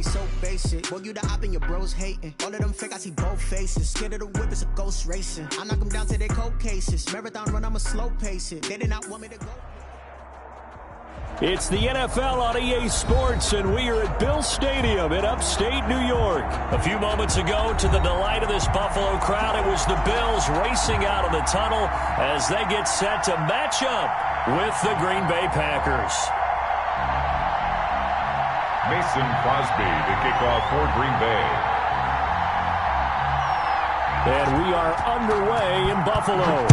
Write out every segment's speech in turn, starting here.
be so basic. Boy, you the op and your bros hating. All of them fake, I see both faces. Scared of the whip, it's a ghost racing. I knock them down to their cold cases. Marathon run, I'ma slow pace it. They did not want me to go. It's the NFL on EA Sports, and we are at Bill Stadium in upstate New York. A few moments ago, to the delight of this Buffalo crowd, it was the Bills racing out of the tunnel as they get set to match up with the Green Bay Packers. Mason Crosby to kick off for Green Bay. And we are underway in Buffalo.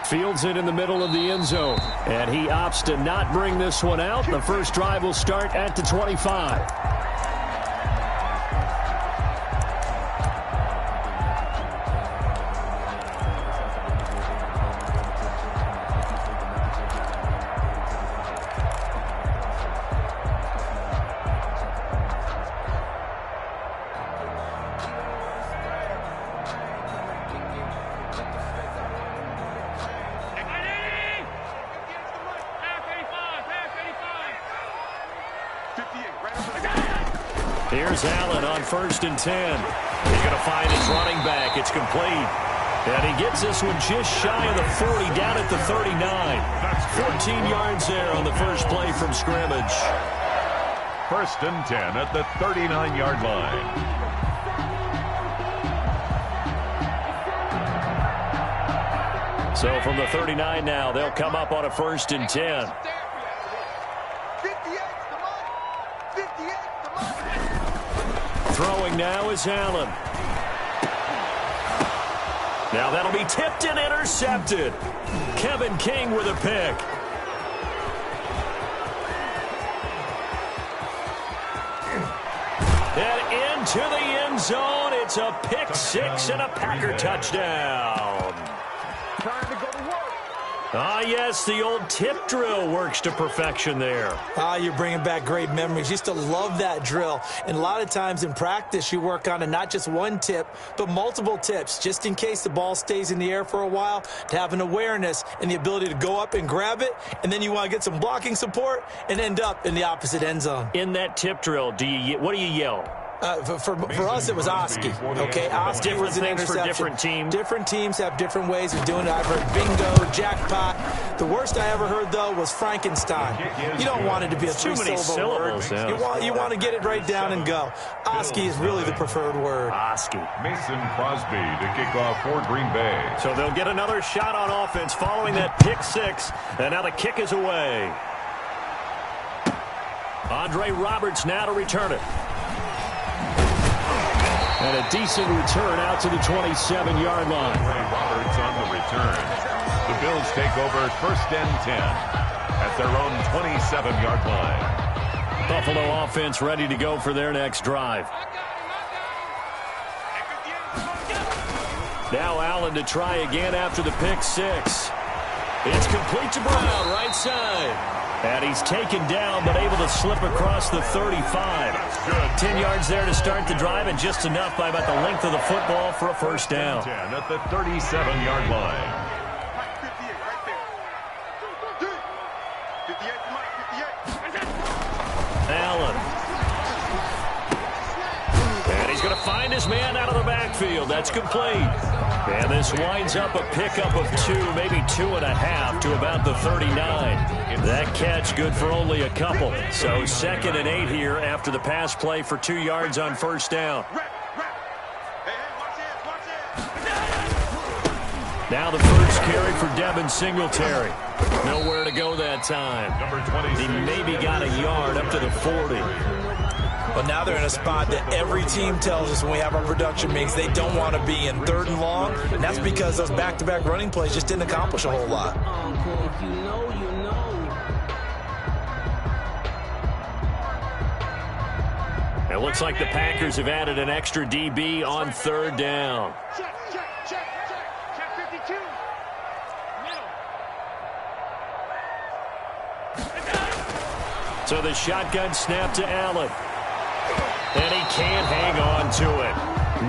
Fields it in the middle of the end zone. And he opts to not bring this one out. The first drive will start at the 25. Here's Allen on 1st and 10. He's going to find his running back. It's complete. And he gets this one just shy of the 40, down at the 39. 14 yards there on the first play from scrimmage. 1st and 10 at the 39-yard line. So from the 39 now, they'll come up on a 1st and 10. Throwing now is Allen. Now that'll be tipped and intercepted. Kevin King with a pick. And into the end zone. It's a pick six and a Packer touchdown. Time to go to work. Ah, yes, the old tip drill works to perfection there. Ah, you're bringing back great memories. Used to love that drill. And a lot of times in practice, you work on it, not just one tip, but multiple tips, just in case the ball stays in the air for a while, to have an awareness and the ability to go up and grab it, and then you want to get some blocking support and end up in the opposite end zone. In that tip drill, what do you yell? For us, it was Oski. Okay, Oski was an interception. For different teams. Different teams have different ways of doing it. I've heard bingo, jackpot. The worst I ever heard, though, was Frankenstein. You don't want it to be a three-syllable word. Yeah. You want to get it right down and go. Oski is really the preferred word. Oski. Mason Crosby to kick off for Green Bay. So they'll get another shot on offense following that pick six. And now the kick is away. Andre Roberts now to return it. And a decent return out to the 27-yard line. Ray Roberts on the return. The Bills take over 1st and 10 at their own 27-yard line. Buffalo offense ready to go for their next drive. Now Allen to try again after the pick six. It's complete to Brown, right side. And he's taken down, but able to slip across the 35. Good. 10 yards there to start the drive, and just enough by about the length of the football for a first down. 10 at the 37-yard line. Allen. And he's going to find his man out of the backfield. That's complete. And this winds up a pickup of 2, maybe 2.5 to about the 39. That catch good for only a couple. So 2nd and 8 here after the pass play for 2 yards on first down. Now the first carry for Devin Singletary. Nowhere to go that time. He maybe got a yard up to the 40. But now they're in a spot that every team tells us when we have our production meetings they don't want to be in 3rd and long, and that's because those back-to-back running plays just didn't accomplish a whole lot. It looks like the Packers have added an extra DB on 3rd down. Check 52. Middle. So the shotgun snap to Allen. And he can't hang on to it.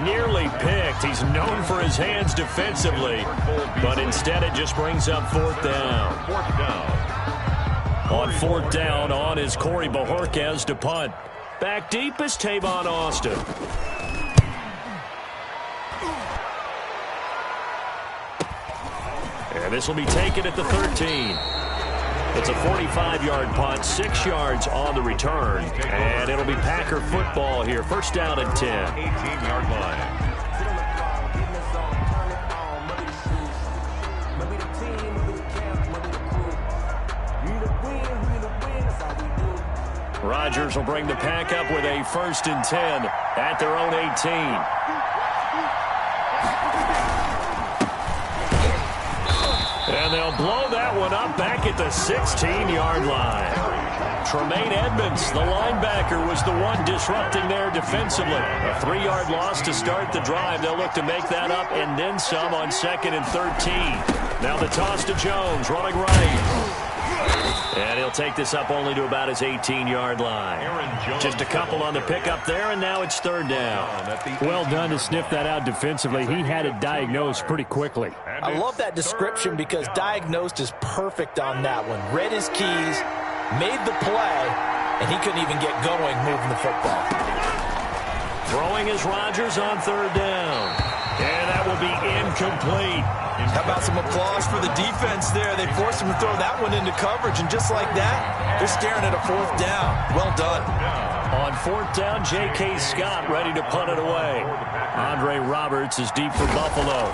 Nearly picked. He's known for his hands defensively. But instead it just brings up 4th down. 4th down. On 4th down, on is Corey Bojorquez to punt. Back deep is Tavon Austin. And this will be taken at the 13. It's a 45-yard punt, 6 yards on the return. And it'll be Packer football here. First down and 10. 18-yard line. Rodgers will bring the Pack up with a 1st and 10 at their own 18. And they'll blow that one up back at the 16-yard line. Tremaine Edmonds, the linebacker, was the one disrupting there defensively. A 3-yard loss to start the drive. They'll look to make that up and then some on 2nd and 13. Now the toss to Jones, running right. And he'll take this up only to about his 18-yard line. Just a couple on the pickup there, and now it's 3rd down. Well done to sniff that out defensively. He had it diagnosed pretty quickly. I love that description because diagnosed is perfect on that one. Read his keys, made the play, and he couldn't even get going moving the football. Throwing is Rodgers on 3rd down. And that will be incomplete. How about some applause for the defense there? They forced him to throw that one into coverage, and just like that, they're staring at a 4th down. Well done. On 4th down, J.K. Scott ready to punt it away. Andre Roberts is deep for Buffalo.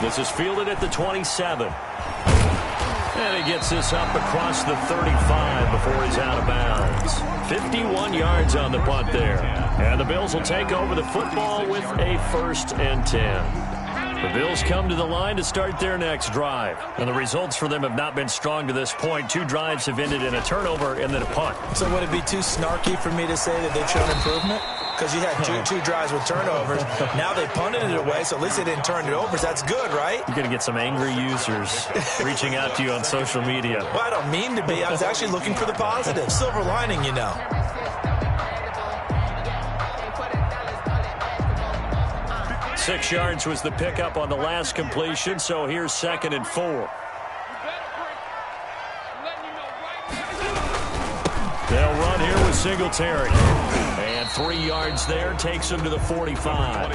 This is fielded at the 27. And he gets this up across the 35 before he's out of bounds. 51 yards on the punt there. And the Bills will take over the football with a 1st and 10. The Bills come to the line to start their next drive. And the results for them have not been strong to this point. 2 drives have ended in a turnover and then a punt. So would it be too snarky for me to say that they've shown improvement? Because you had two drives with turnovers. Now they punted it away, so at least they didn't turn it over. So that's good, right? You're going to get some angry users reaching out to you on social media. Well, I don't mean to be. I was actually looking for the positive. Silver lining, you know. Six yards was the pickup on the last completion, so here's 2nd and 4. They'll run here with Singletary. And 3 yards there takes him to the 45.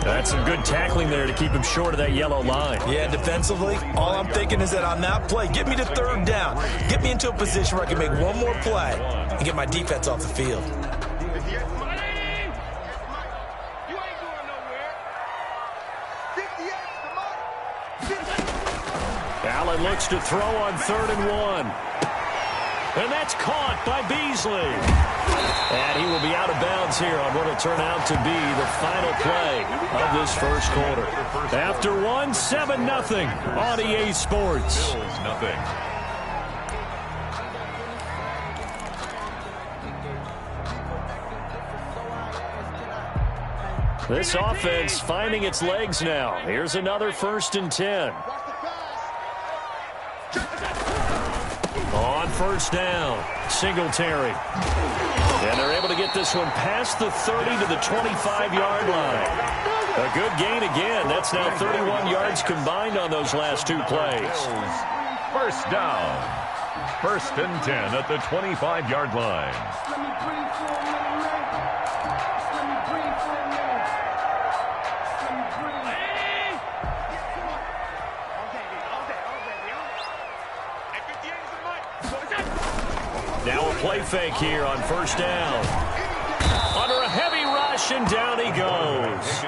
That's some good tackling there to keep him short of that yellow line. Yeah, defensively, all I'm thinking is that on that play, get me to 3rd down. Get me into a position where I can make one more play and get my defense off the field. Allen looks to throw on 3rd and 1. And that's caught by Beasley. And he will be out of bounds here on what will turn out to be the final play of this first quarter. After 1, 7-0 on EA Sports. This offense finding its legs now. Here's another 1st and 10. On 1st down, Singletary. And they're able to get this one past the 30 to the 25-yard line. A good gain again. That's now 31 yards combined on those last 2 plays. First down. 1st and 10 at the 25-yard line. Now a play fake here on 1st down. Under a heavy rush, and down he goes.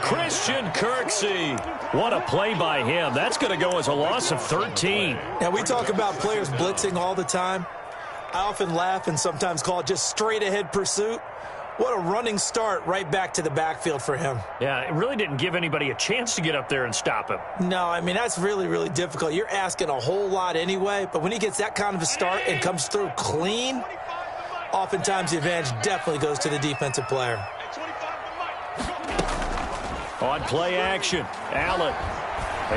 Christian Kirksey. What a play by him. That's going to go as a loss of 13. Now, we talk about players blitzing all the time. I often laugh and sometimes call it just straight-ahead pursuit. What a running start right back to the backfield for him. Yeah, it really didn't give anybody a chance to get up there and stop him. No, I mean, that's really, really difficult. You're asking a whole lot anyway, but when he gets that kind of a start and comes through clean, oftentimes the advantage definitely goes to the defensive player. On play action, Allen.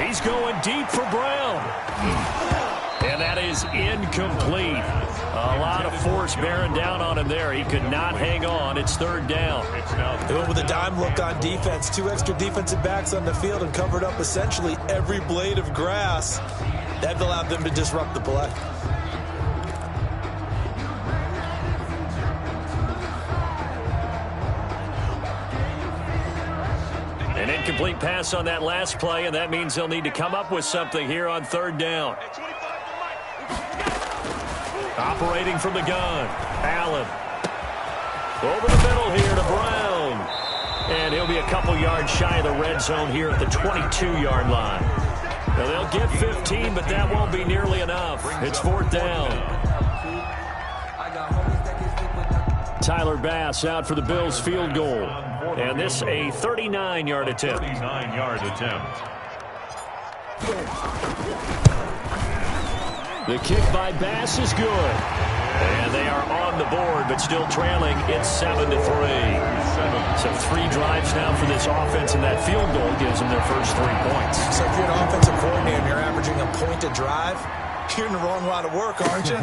He's going deep for Brown. And that is incomplete. A lot of force bearing down on him there. He could not hang on. It's third down. They went with a dime look on defense. 2 extra defensive backs on the field and covered up essentially every blade of grass. That allowed them to disrupt the play. An incomplete pass on that last play, and that means they'll need to come up with something here on third down. Operating from the gun, Allen. Over the middle here to Brown. And he'll be a couple yards shy of the red zone here at the 22-yard line. Now they'll get 15, but that won't be nearly enough. It's fourth down. Tyler Bass out for the Bills field goal. And this a 39-yard attempt. 39-yard attempt. The kick by Bass is good. And they are on the board, but still trailing. It's 7-3. So 3 drives now for this offense, and that field goal gives them their first 3 points. So if you're an offensive coordinator and you're averaging a point a drive, you're in the wrong line of work, aren't you?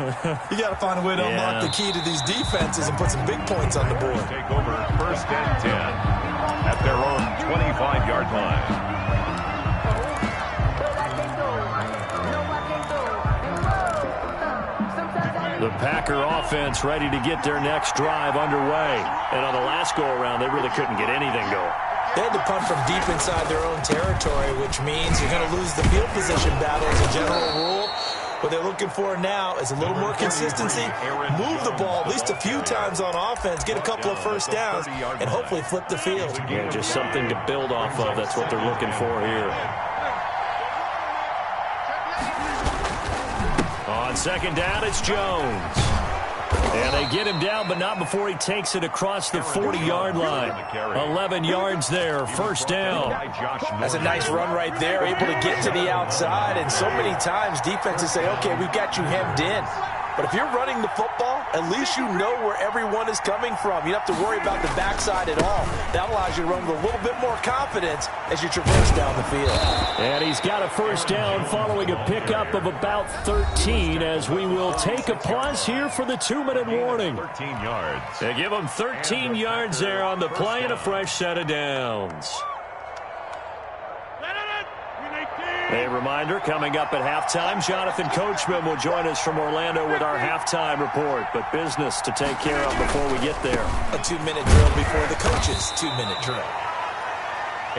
You got to find a way to unlock the key to these defenses and put some big points on the board. Take over first and 10 at their own 25-yard line. The Packer offense ready to get their next drive underway. And on the last go-around, they really couldn't get anything going. They had to punt from deep inside their own territory, which means you're going to lose the field position battle as a general rule. What they're looking for now is a little more consistency, move the ball at least a few times on offense, get a couple of first downs, and hopefully flip the field. Yeah, just something to build off of. That's what they're looking for here. On second down, it's Jones. And they get him down, but not before he takes it across the 40-yard line. 11 yards there, first down. That's a nice run right there, able to get to the outside. And so many times defenses say, okay, we've got you hemmed in. But if you're running the football, at least you know where everyone is coming from. You don't have to worry about the backside at all. That allows you to run with a little bit more confidence as you traverse down the field. And he's got a first down following a pickup of about 13 as we will take a pause here for the 2-minute warning. 13 yards. They give him 13 yards there on the play and a fresh set of downs. A reminder, coming up at halftime, Jonathan Coachman will join us from Orlando with our halftime report. But business to take care of before we get there. A 2-minute drill before the coach's 2-minute drill.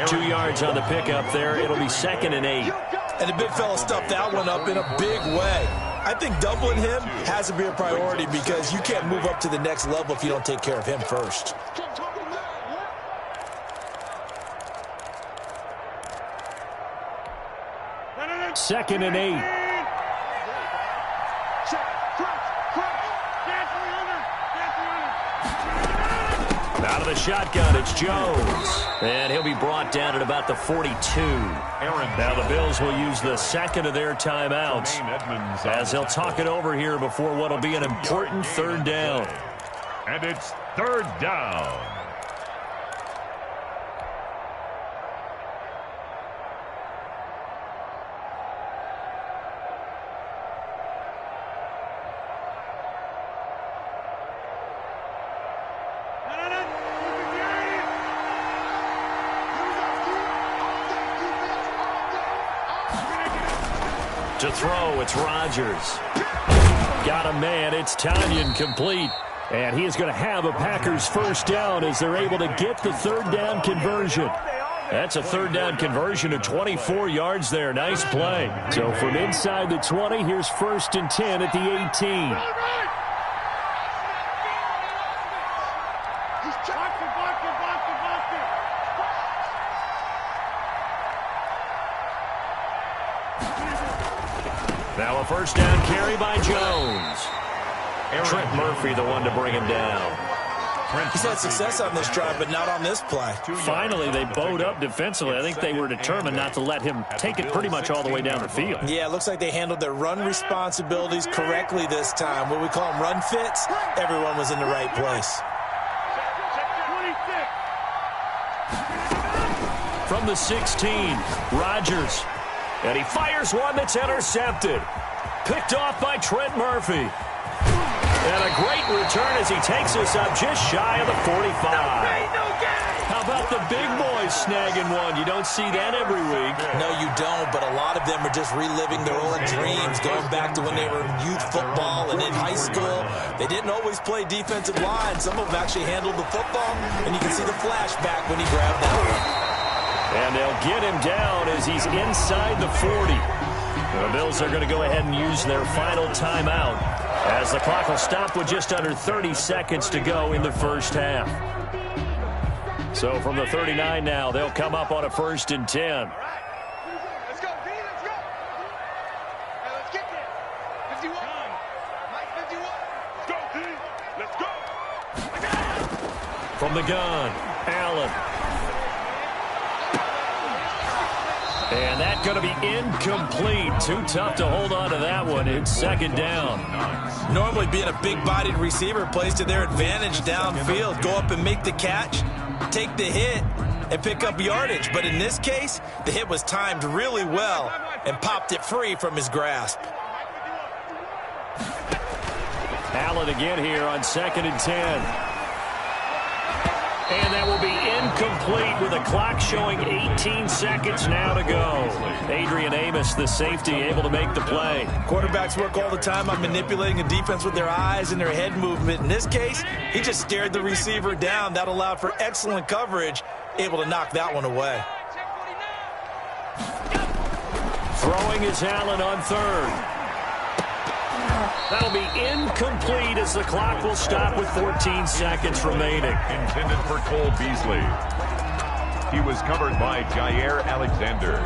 2 yards on the pickup there. It'll be 2nd and 8. And the big fella stuffed that one up in a big way. I think doubling him has to be a priority because you can't move up to the next level if you don't take care of him first. Second and 8. Out of the shotgun, it's Jones. And he'll be brought down at about the 42. Now the Bills will use the second of their timeouts as they'll talk it over here before what will be an important third down. And it's third down. To throw, it's Rodgers. Got a man, it's Tanyan complete. And he is going to have a Packers first down as they're able to get the third down conversion. That's a third down conversion of 24 yards there. Nice play. So from inside the 20, here's 1st and 10 at the 18. Now a first down carry by Jones. Trent Murphy, the one to bring him down. He's had success on this drive, but not on this play. Finally, they bowed up defensively. I think they were determined not to let him take it pretty much all the way down the field. Yeah, it looks like they handled their run responsibilities correctly this time. What we call them run fits, everyone was in the right place. From the 16, Rodgers. And he fires one that's intercepted. Picked off by Trent Murphy. And a great return as he takes us up just shy of the 45. How about the big boys snagging one? You don't see that every week. No, you don't, but a lot of them are just reliving their old dreams, going back to when they were in youth football and in high school. They didn't always play defensive line. Some of them actually handled the football, and you can see the flashback when he grabbed that one. And they'll get him down as he's inside the 40. The Bills are going to go ahead and use their final timeout as the clock will stop with just under 30 seconds to go in the first half. So from the 39 now, they'll come up on a 1st and 10. All right. Let's go, D. Let's go. Hey, let's get there. 51. Mike, 51. Let's go, D. Let's go. From the gun, Allen. And that's going to be incomplete. Too tough to hold on to that one. It's 2nd down. Normally being a big-bodied receiver plays to their advantage downfield. Go up and make the catch, take the hit, and pick up yardage. But in this case, the hit was timed really well and popped it free from his grasp. Allen again here on 2nd and 10. And that will be incomplete with the clock showing 18 seconds now to go. Adrian Amos, the safety, able to make the play. Quarterbacks work all the time on manipulating a defense with their eyes and their head movement. In this case, he just stared the receiver down. That allowed for excellent coverage, able to knock that one away. Throwing is Allen on 3rd. That'll be incomplete as the clock will stop with 14 seconds remaining. Intended for Cole Beasley. He was covered by Jair Alexander.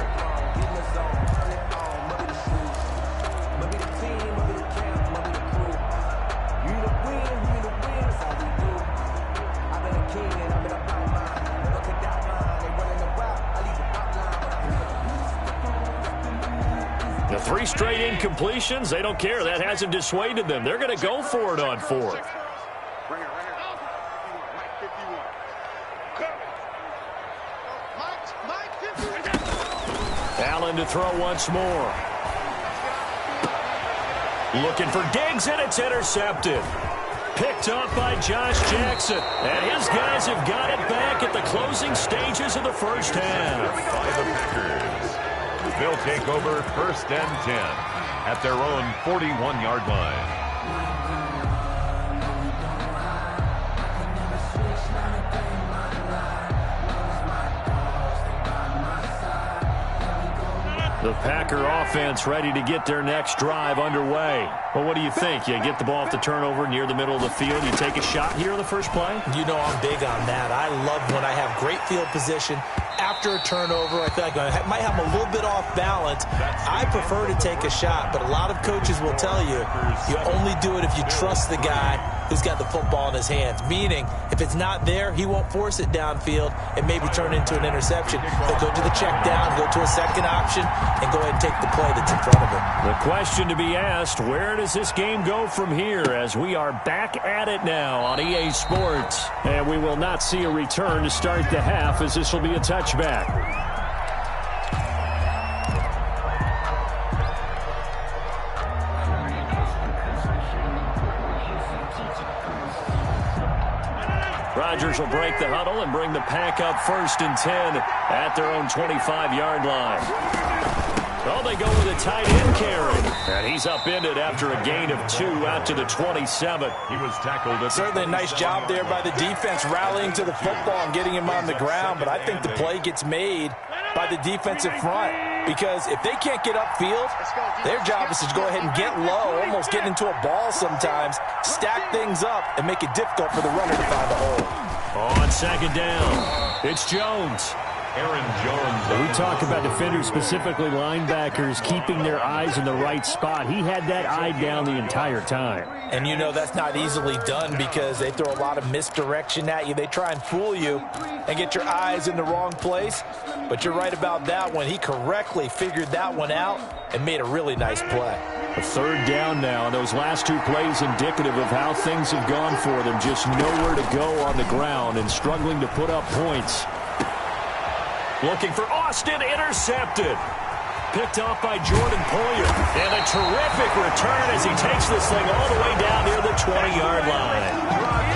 The 3 straight incompletions, they don't care. That hasn't dissuaded them. They're going to go for it on 4th. Allen to throw once more. Looking for Diggs, and it's intercepted. Picked up by Josh Jackson. And his guys have got it back at the closing stages of the first half. By the Packers. They'll take over 1st and 10 at their own 41-yard line. The Packer offense ready to get their next drive underway. Well, what do you think? You get the ball off the turnover near the middle of the field. You take a shot here on the first play? You know I'm big on that. I love when I have great field position. After a turnover, I feel like I might have a little bit off balance. I prefer to take a shot, but a lot of coaches will tell you, you only do it if you trust the guy who's got the football in his hands. Meaning, if it's not there, he won't force it downfield and maybe turn into an interception. He'll go to the check down, go to a second option, and go ahead and take the play that's in front of him. The question to be asked, where does this game go from here as we are back at it now on EA Sports? And we will not see a return to start the half as this will be a touchback. Rodgers will break the huddle and bring the Pack up 1st and 10 at their own 25-yard line. Oh, they go with a tight end carry. And he's upended after a gain of 2 out to the 27. He was tackled. Certainly a nice job there by the defense rallying to the football and getting him on the ground. But I think the play gets made by the defensive front. Because if they can't get upfield, their job is to go ahead and get low, almost get into a ball sometimes, stack things up, and make it difficult for the runner to find a hole. On 2nd down, it's Jones. Aaron Jones. We talk about defenders, specifically linebackers, keeping their eyes in the right spot. He had that eye down the entire time. And you know that's not easily done because they throw a lot of misdirection at you. They try and fool you and get your eyes in the wrong place. But you're right about that one. He correctly figured that one out and made a really nice play. A 3rd down now, and those last 2 plays indicative of how things have gone for them. Just nowhere to go on the ground and struggling to put up points. Looking for Austin, intercepted. Picked off by Jordan Poyer. And a terrific return as he takes this thing all the way down near the 20-yard line.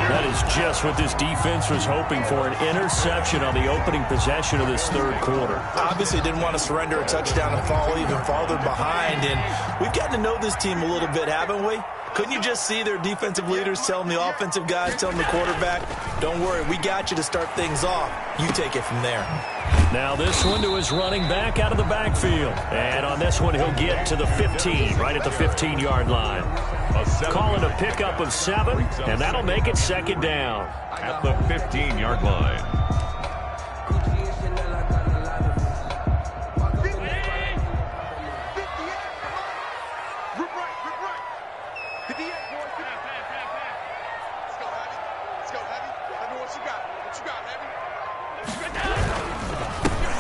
That is just what this defense was hoping for, an interception on the opening possession of this third quarter. Obviously didn't want to surrender a touchdown and fall even farther behind. And we've gotten to know this team a little bit, haven't we? Couldn't you just see their defensive leaders telling the offensive guys, telling the quarterback, don't worry, we got you to start things off. You take it from there. Now this one to his running back out of the backfield. And on this one, he'll get to the 15, right at the 15-yard line. Calling a pickup of 7, and that'll make it second down. At the 15-yard line.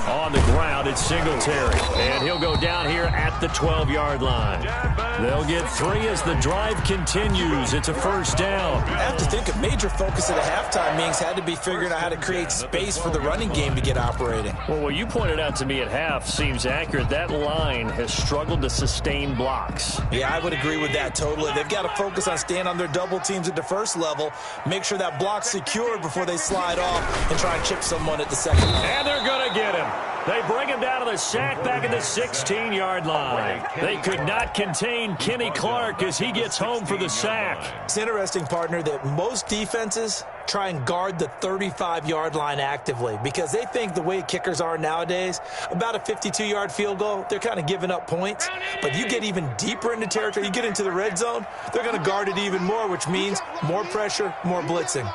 On the ground, it's Singletary. And he'll go down here at the 12-yard line. They'll get 3 as the drive continues. It's a first down. I have to think a major focus of the halftime meetings had to be figuring out how to create space for the running game to get operating. Well, what you pointed out to me at half seems accurate. That line has struggled to sustain blocks. Yeah, I would agree with that totally. They've got to focus on staying on their double teams at the first level, make sure that block's secured before they slide off and try and chip someone at the second level. And they're going to get him. They bring him down to the sack back at the 16-yard line. They could not contain Kenny Clark as he gets home for the sack. It's interesting, partner, that most defenses try and guard the 35-yard line actively because they think the way kickers are nowadays, about a 52-yard field goal, they're kind of giving up points. But you get even deeper into territory, you get into the red zone, they're going to guard it even more, which means more pressure, more blitzing.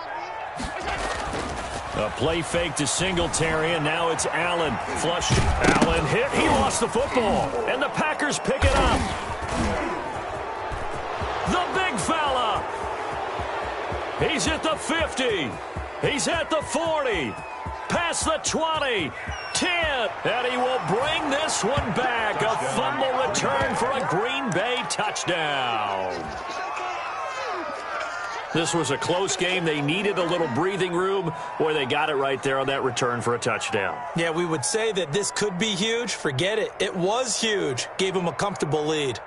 A play fake to Singletary, and now it's Allen. Flushed. Allen hit. He lost the football. And the Packers pick it up. The big fella. He's at the 50. He's at the 40. Past the 20. 10. And he will bring this one back. A fumble return for a Green Bay touchdown. This was a close game. They needed a little breathing room. Boy, they got it right there on that return for a touchdown. Yeah, we would say that this could be huge. Forget it. It was huge. Gave them a comfortable lead.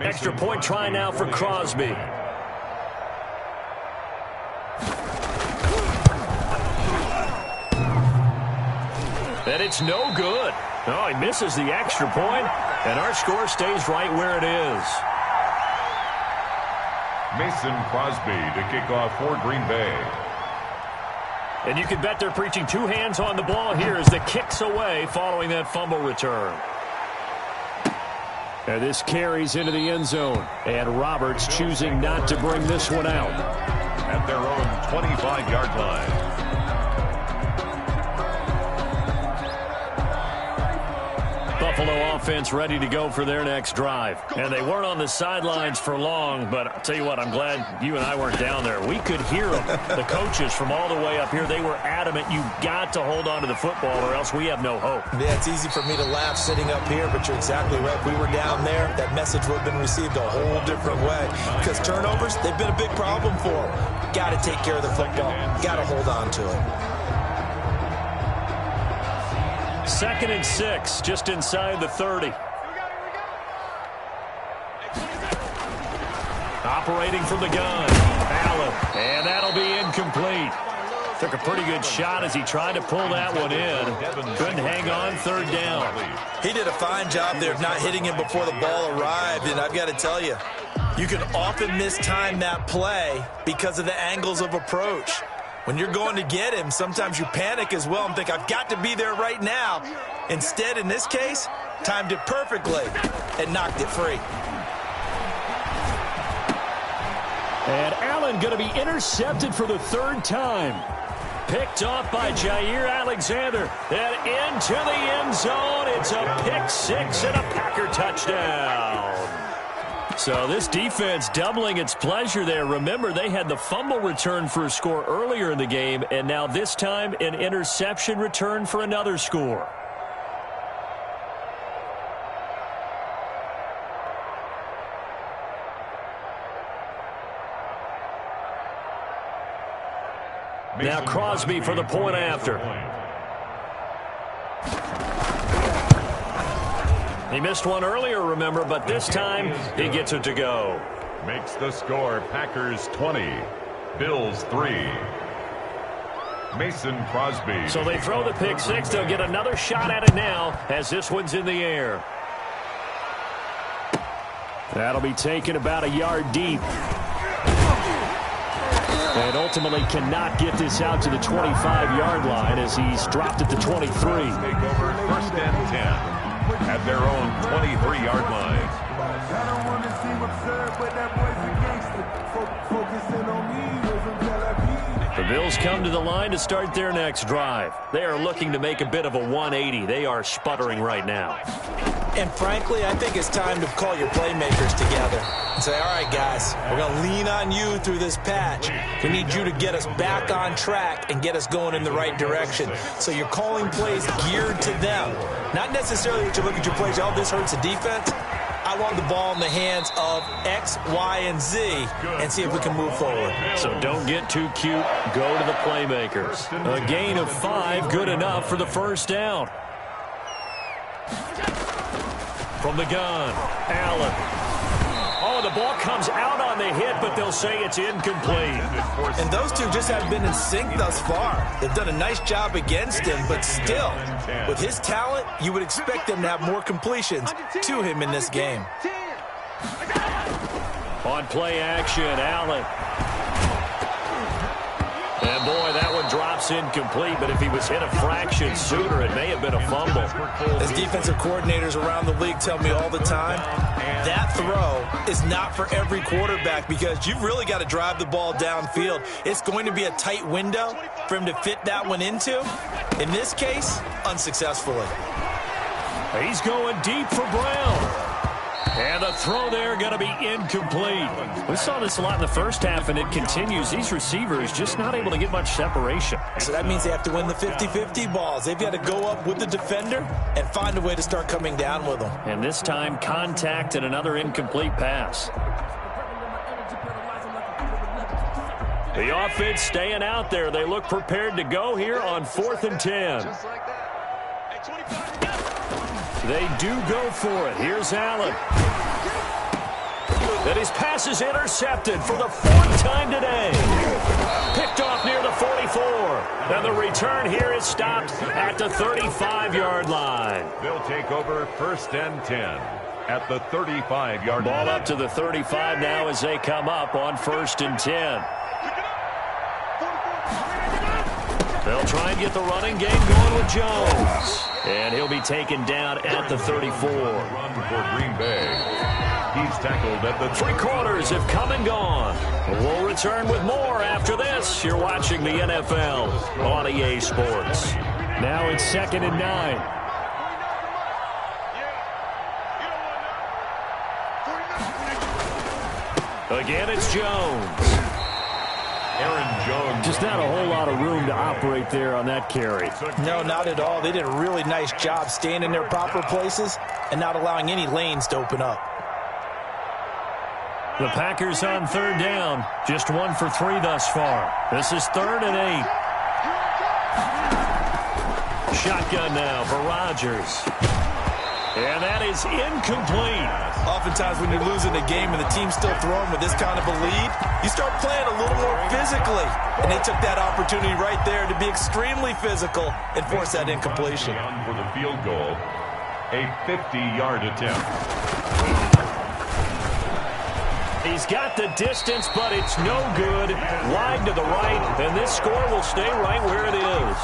Extra point try now for Crosby. And it's no good. Oh, he misses the extra point, and our score stays right where it is. Mason Crosby to kick off for Green Bay. And you can bet they're preaching 2 hands on the ball here as the kick's away following that fumble return. And this carries into the end zone, and Roberts choosing not to bring this one out. At their own 25-yard line. Buffalo offense ready to go for their next drive. And they weren't on the sidelines for long, but I'll tell you what, I'm glad you and I weren't down there. We could hear them, the coaches from all the way up here. They were adamant, you've got to hold on to the football or else we have no hope. Yeah, it's easy for me to laugh sitting up here, but you're exactly right. If we were down there, that message would have been received a whole different way. Because turnovers, they've been a big problem for them. Got to take care of the football. Got to hold on to it. 2nd and 6, just inside the 30. Operating from the gun, Allen, and that'll be incomplete. Took a pretty good shot as he tried to pull that one in. Couldn't hang on, 3rd down. He did a fine job there of not hitting him before the ball arrived, and I've got to tell you, you can often mistime that play because of the angles of approach. When you're going to get him, sometimes you panic as well and think, I've got to be there right now. Instead, in this case, timed it perfectly and knocked it free. And Allen going to be intercepted for the 3rd time. Picked off by Jair Alexander. And into the end zone. It's a pick 6 and a Packer touchdown. So this defense doubling its pleasure there. Remember, they had the fumble return for a score earlier in the game, and now this time an interception return for another score. Now Crosby for the point after. He missed one earlier, remember, but this time he gets it to go. Makes the score Packers 20, Bills 3. Mason Crosby. So they throw the pick six. They'll get another shot at it now as this one's in the air. That'll be taken about a yard deep. And ultimately cannot get this out to the 25-yard line as he's dropped it to 23. Take over first and 10 at their own 23-yard line. I don't want to seem absurd, but that boy's a gangster. Focusing on me was on Tel Aviv. The Bills come to the line to start their next drive. They are looking to make a bit of a 180. They are sputtering right now. And frankly, I think it's time to call your playmakers together and say, all right, guys, we're going to lean on you through this patch. We need you to get us back on track and get us going in the right direction. So you're calling plays geared to them. Not necessarily that you look at your plays, oh, this hurts the defense. I want the ball in the hands of X, Y, and Z and see if we can move forward. So don't get too cute. Go to the playmakers. A gain of 5, good enough for the first down. From the gun, Allen. Oh, the ball comes out on the hit, but they'll say it's incomplete. And those two just haven't been in sync thus far. They've done a nice job against him, but still, with his talent, you would expect them to have more completions to him in this game. On play action, Allen. And boy, that one drops incomplete, but if he was hit a fraction sooner, it may have been a fumble. As defensive coordinators around the league tell me all the time, that throw is not for every quarterback because you've really got to drive the ball downfield. It's going to be a tight window for him to fit that one into. In this case, unsuccessfully. He's going deep for Brown. And the throw there going to be incomplete. We saw this a lot in the first half, and it continues. These receivers just not able to get much separation. So that means they have to win the 50-50 balls. They've got to go up with the defender and find a way to start coming down with them. And this time, contact and another incomplete pass. The offense staying out there. They look prepared to go here on 4th and 10. They do go for it. Here's Allen. And his pass is intercepted for the 4th time today. Picked off near the 44. And the return here is stopped at the 35-yard line. They'll take over first and 10 at the 35-yard line. Ball up to the 35 now as they come up on 1st and 10. They'll try and get the running game going with Jones. And he'll be taken down at the 34. Run for Green Bay. He's tackled at the 3 quarters have come and gone. We'll return with more after this. You're watching the NFL on EA Sports. Now it's 2nd and 9. Again, it's Jones. Aaron Jones. Just not a whole lot of room to operate there on that carry. No, not at all. They did a really nice job staying in their proper places and not allowing any lanes to open up. The Packers on 3rd down. Just 1 for 3 thus far. This is 3rd and 8. Shotgun now for Rodgers. And that is incomplete. Oftentimes when you're losing a game and the team's still throwing with this kind of a lead, you start playing a little more physically. And they took that opportunity right there to be extremely physical and force that incompletion. For the field goal, a 50-yard attempt. He's got the distance, but it's no good. Wide to the right, and this score will stay right where it is.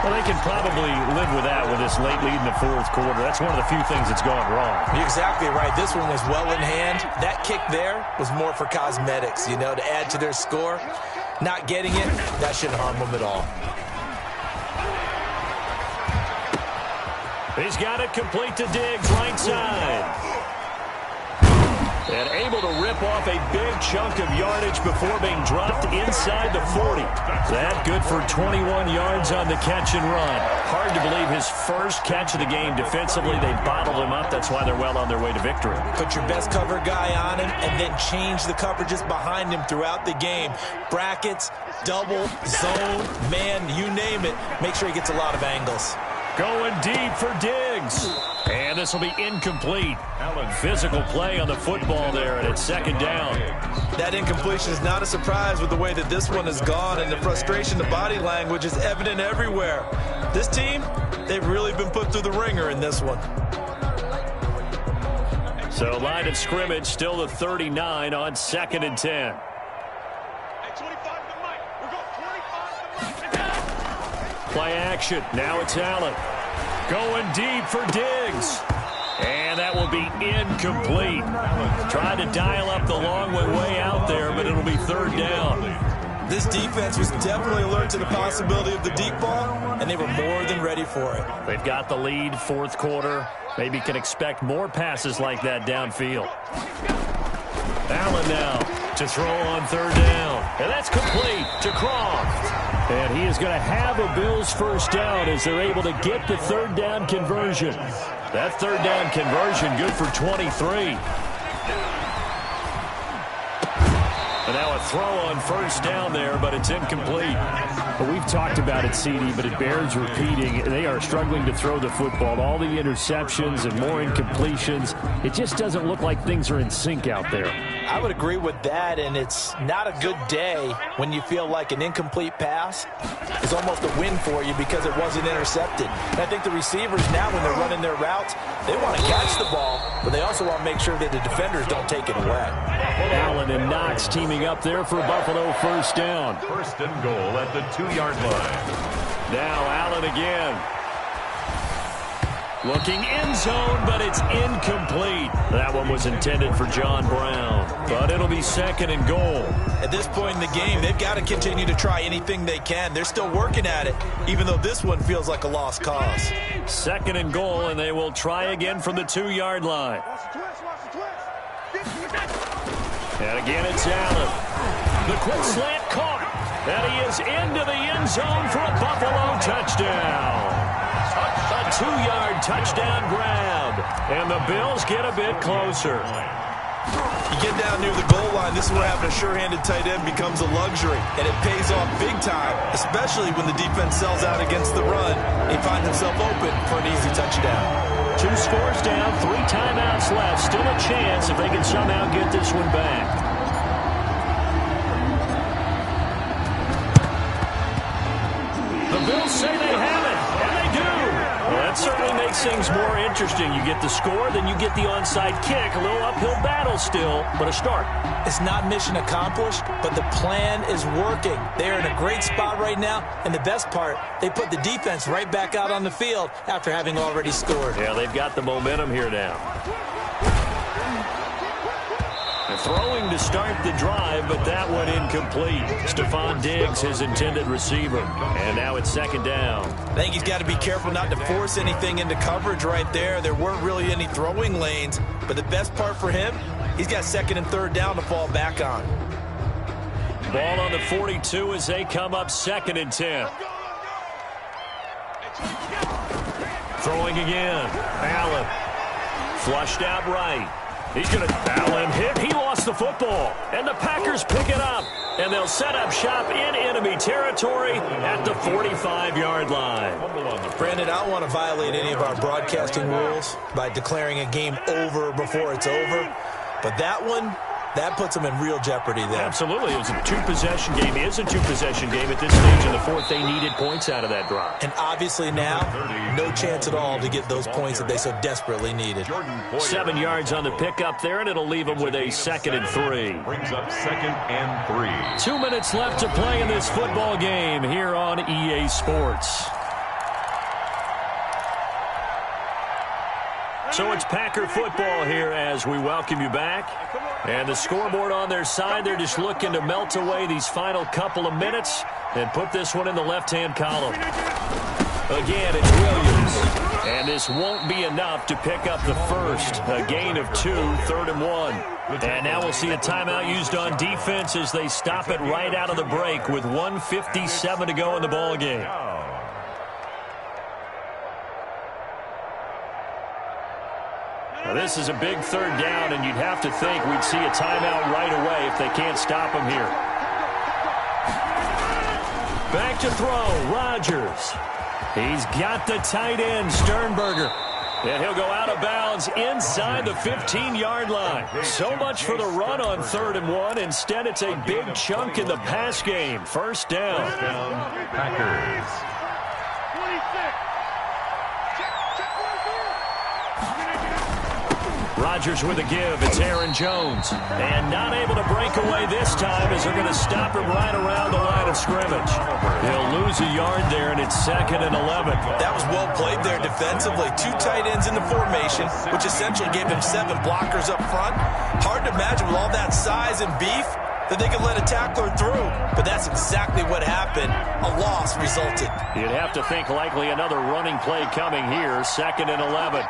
Well, they can probably live with that with this late lead in the 4th quarter. That's one of the few things that's gone wrong. You're exactly right. This one was well in hand. That kick there was more for cosmetics, you know, to add to their score. Not getting it, that shouldn't harm them at all. He's got it complete to Diggs, right side. And able to rip off a big chunk of yardage before being dropped inside the 40. That good for 21 yards on the catch and run. Hard to believe his first catch of the game defensively. They bottled him up. That's why they're well on their way to victory. Put your best cover guy on him and then change the coverages behind him throughout the game. Brackets, double, zone, man, you name it. Make sure he gets a lot of angles. Going deep for Diggs. And this will be incomplete. Physical play on the football there, and it's second down. That incompletion is not a surprise with the way that this one has gone, and the frustration, the body language is evident everywhere. This team, they've really been put through the ringer in this one. So line of scrimmage still the 39 on 2nd and 10. Play action. Now it's Allen. Going deep for Diggs. And that will be incomplete. Trying to dial up the long way out there, but it'll be 3rd down. This defense was definitely alert to the possibility of the deep ball, and they were more than ready for it. They've got the lead, 4th quarter. Maybe can expect more passes like that downfield. Allen now to throw on 3rd down. And that's complete to Croft. And he is going to have a Bills 1st down as they're able to get the 3rd down conversion. That 3rd down conversion good for 23. And now a throw on 1st down there, but it's incomplete. Well, we've talked about it, CD, but it bears repeating. They are struggling to throw the football. All the interceptions and more incompletions. It just doesn't look like things are in sync out there. I would agree with that, and it's not a good day when you feel like an incomplete pass is almost a win for you because it wasn't intercepted. And I think the receivers now, when they're running their routes, they want to catch the ball, but they also want to make sure that the defenders don't take it away. Allen and Knox teaming up there for Buffalo 1st down. 1st and goal at the 2-yard line. Now Allen again. Looking end zone, but it's incomplete. That one was intended for John Brown, but it'll be 2nd and goal. At this point in the game, they've got to continue to try anything they can. They're still working at it, even though this one feels like a lost cause. 2nd and goal, and they will try again from the 2-yard line. And again, it's Allen. The quick slant caught. And he is into the end zone for a Buffalo touchdown. A 2-yard touchdown grab. And the Bills get a bit closer. You get down near the goal line, this is where having a sure-handed tight end becomes a luxury. And it pays off big time, especially when the defense sells out against the run. They find themselves open for an easy touchdown. 2 scores down, 3 timeouts left. Still a chance if they can somehow get this one back. The Bills say they have it, and they do. Well, that certainly makes things more interesting. You get the score, then you get the onside kick. A little uphill battle still, but a start. It's not mission accomplished, but the plan is working. They're in a great spot right now, and the best part, they put the defense right back out on the field after having already scored. Yeah, they've got the momentum here now. Throwing to start the drive, but that one incomplete. Stephon Diggs, his intended receiver. And now it's 2nd down. I think he's got to be careful not to force anything into coverage right there. There weren't really any throwing lanes, but the best part for him, he's got 2nd and 3rd down to fall back on. Ball on the 42 as they come up 2nd and 10. Throwing again. Allen. Flushed out right. He's going to Allen hit. He lost the football. And the Packers pick it up. And they'll set up shop in enemy territory at the 45-yard line. Brandon, I don't want to violate any of our broadcasting rules by declaring a game over before it's over. But that one, that puts them in real jeopardy there. Absolutely. It was a 2-possession game. It is a 2-possession game at this stage in the 4th. They needed points out of that drive. And obviously now, no chance at all to get those points that they so desperately needed. 7 yards on the pickup there, and it'll leave them with a 2nd and 3. Brings up 2nd and 3. 2 minutes left to play in this football game here on EA Sports. So it's Packer football here as we welcome you back. And the scoreboard on their side, they're just looking to melt away these final couple of minutes and put this one in the left-hand column. Again, it's Williams. And this won't be enough to pick up the first. A gain of 2, 3rd and 1. And now we'll see a timeout used on defense as they stop it right out of the break with 1:57 to go in the ball game. Now this is a big 3rd down, and you'd have to think we'd see a timeout right away if they can't stop him here. Back to throw, Rodgers. He's got the tight end, Sternberger. And he'll go out of bounds inside the 15-yard line. So much for the run on 3rd and 1. Instead, it's a big chunk in the pass game. First down. Packers. 26. Rodgers with a give. It's Aaron Jones. And not able to break away this time as they're going to stop him right around the line of scrimmage. He'll lose a yard there, and it's 2nd and 11. That was well played there defensively. 2 tight ends in the formation, which essentially gave him 7 blockers up front. Hard to imagine with all that size and beef that they could let a tackler through. But that's exactly what happened. A loss resulted. You'd have to think likely another running play coming here. 2nd and 11.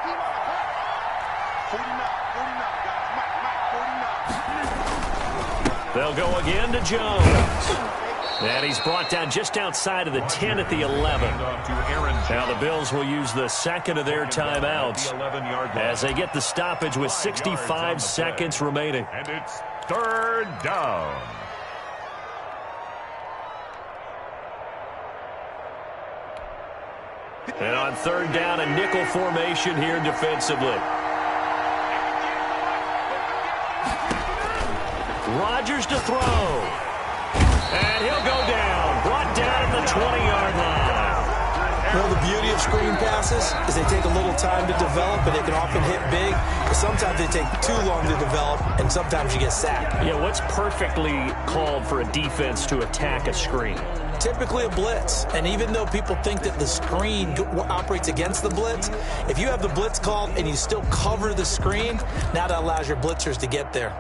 49, guys. They'll go again to Jones. And he's brought down just outside of the 10 at the 11. Now the Bills will use the second of their timeouts as they get the stoppage with 65 seconds remaining. And it's 3rd down. And on 3rd down, a nickel formation here defensively. Rodgers to throw. And he'll go down. Brought down at the 20-yard line. Well, the beauty of screen passes is they take a little time to develop, and they can often hit big. But sometimes they take too long to develop, and sometimes you get sacked. Yeah, what's perfectly called for a defense to attack a screen? Typically a blitz. And even though people think that the screen operates against the blitz, if you have the blitz called and you still cover the screen, now that allows your blitzers to get there.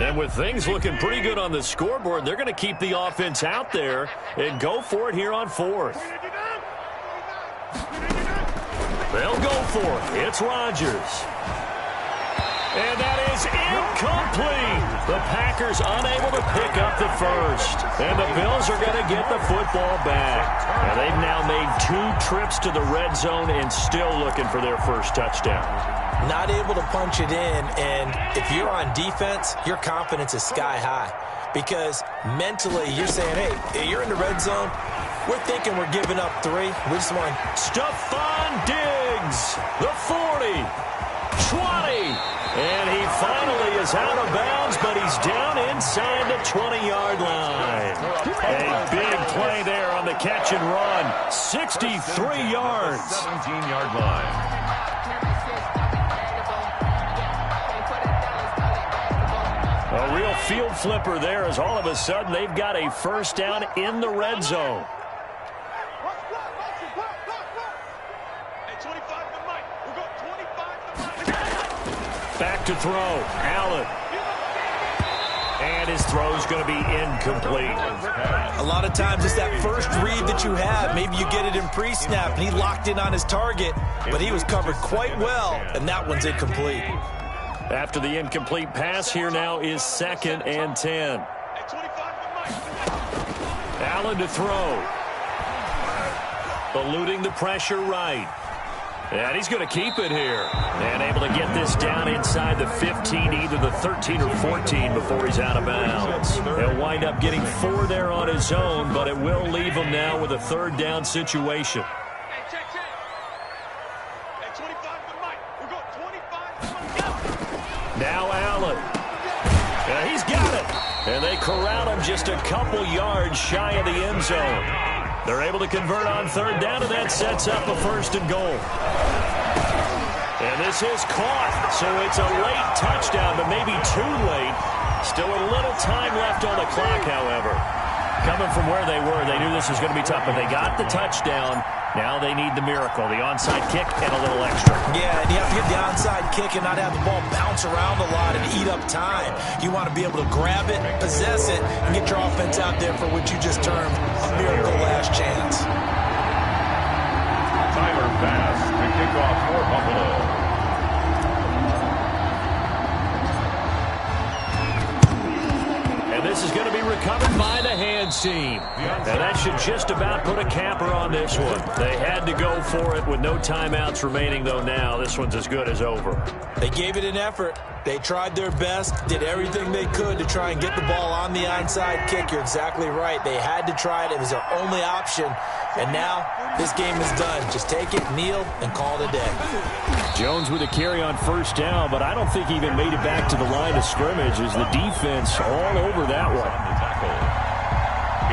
And with things looking pretty good on the scoreboard, they're going to keep the offense out there and go for it here on 4th. They'll go for it. It's Rodgers. And that is incomplete. The Packers unable to pick up the first. And the Bills are going to get the football back. And they've now made 2 trips to the red zone and still looking for their first touchdown. Not able to punch it in, and if you're on defense, your confidence is sky high. Because mentally, you're saying, hey, you're in the red zone. We're thinking we're giving up 3. We just want Stephon Diggs, the 40, 20, and he finally is out of bounds, but he's down inside the 20-yard line. A big play there on the catch and run, 63 yards. 17-yard line. A real field flipper there as all of a sudden they've got a first down in the red zone. Back to throw. Allen. And his throw's going to be incomplete. A lot of times it's that first read that you have. Maybe you get it in pre-snap, and he locked in on his target, but he was covered quite well, and that one's incomplete. After the incomplete pass, here now is 2nd and 10. Allen to throw. Eluding the pressure right. And he's going to keep it here. And able to get this down inside the 15, either the 13 or 14 before he's out of bounds. He'll wind up getting 4 there on his own, but it will leave him now with a 3rd down situation. Now Allen. And he's got it. And they corral him just a couple yards shy of the end zone. They're able to convert on 3rd down, and that sets up a 1st and goal. And this is caught, so it's a late touchdown, but maybe too late. Still a little time left on the clock, however. Coming from where they were, they knew this was going to be tough, but they got the touchdown. Now they need the miracle, the onside kick and a little extra. Yeah, and you have to get the onside kick and not have the ball bounce around a lot and eat up time. You want to be able to grab it, possess it, and get your offense out there for what you just termed a miracle last chance. Tyler Bass to kick off for Buffalo. And this is going to be recovered by the hands defense team. And that should just about put a capper on this one. They had to go for it with no timeouts remaining, though now this one's as good as over. They gave it an effort. They tried their best, did everything they could to try and get the ball on the onside kick. You're exactly right. They had to try it. It was their only option. And now this game is done. Just take it, kneel, and call it a day. Jones with a carry on first down, but I don't think he even made it back to the line of scrimmage as the defense all over that one.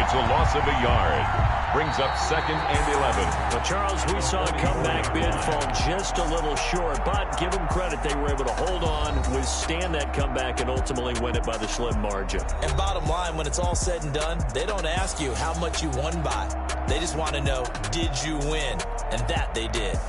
It's a loss of a yard. Brings up 2nd and 11. Well, Charles, we saw a comeback bid fall just a little short, but give them credit. They were able to hold on, withstand that comeback, and ultimately win it by the slim margin. And bottom line, when it's all said and done, they don't ask you how much you won by. They just want to know, did you win? And that they did.